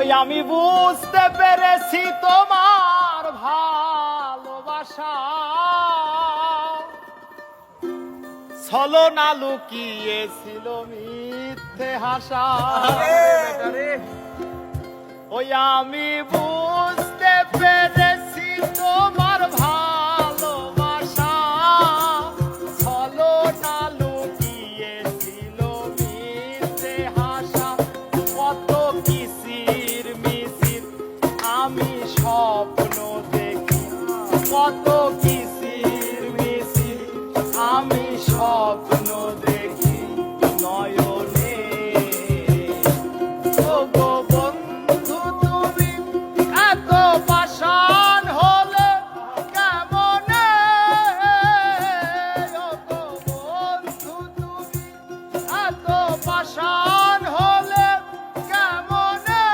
ওই আমি বুঝতে পেরেছি তোমার ভালোবাসা ছলনা লুকিয়েছিল মিথ্যে হাসা। ওই আমি বুঝতে পেরেছি তোমার ভালোবাসা ছলনা লুকিয়েছিল মিথ্যে হাসা। কত কিসির মিছির আমি স্বপ্ন দেখি, কত কিসির মিছির আমি স্বপ্ন দেখি নয়নে। ও গো বন্ধু তুমি এত পাষাণ হলে কেমনে? ও গো বন্ধু তুমি এত পাষাণ হলে কেমনে?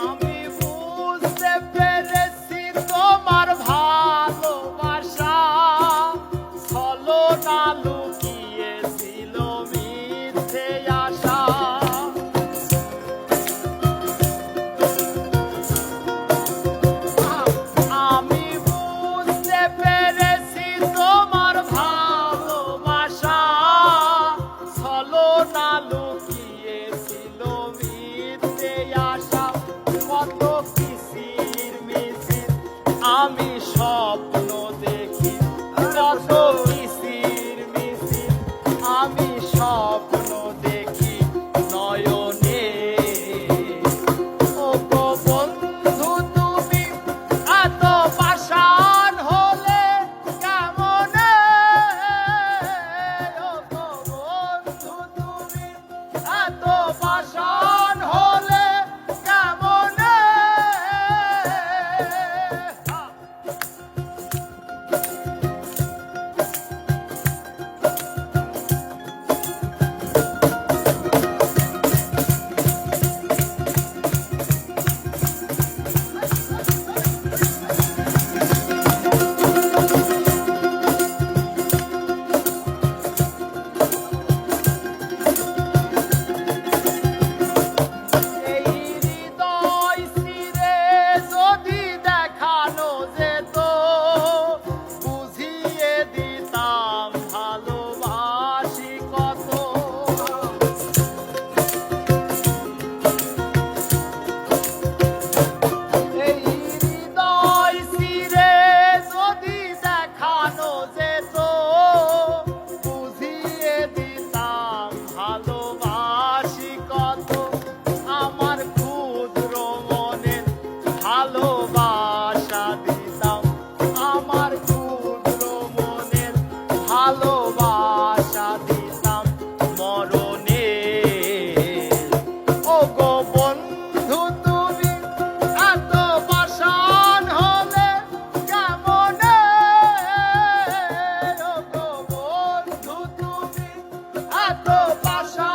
আমি বুঝতে পেরেছি তোমার ভালোবাসা ছলনা লুকিয়েছিল মিথ্যে আশা। আমি বুঝতে পেরেছি তোমার ভালোবাসা ছলনা লুকিয়েছিল মিথ্যে আশা। কত কিসির মিছির আমি স্বপ্ন দেখি, কত কিসির মিছির আমি স্বপ্ন দেখি নয়নে। ও গো বন্ধু তুমি এত পাষাণ হলে কেমনে? ও গো বন্ধু তুমি এত পাষাণ হলে কেমনে? এই হৃদয় ছিঁড়ে যদি দেখানো যেত বুঝিয়ে দিতাম ভালোবাসি কত। এই হৃদয় ছিঁড়ে যদি দেখানো যেত বুঝিয়ে দিতাম ভালোবাসি কত। আমার ক্ষুদ্র মনের ভালোবাসা দিতাম, আমার ক্ষুদ্র মনের ভালোবাসা দিতাম মরণে। ও গো বন্ধু তুমি এত পাষাণ হলে কেমনে? ও গো বন্ধু তুমি এত পাষাণ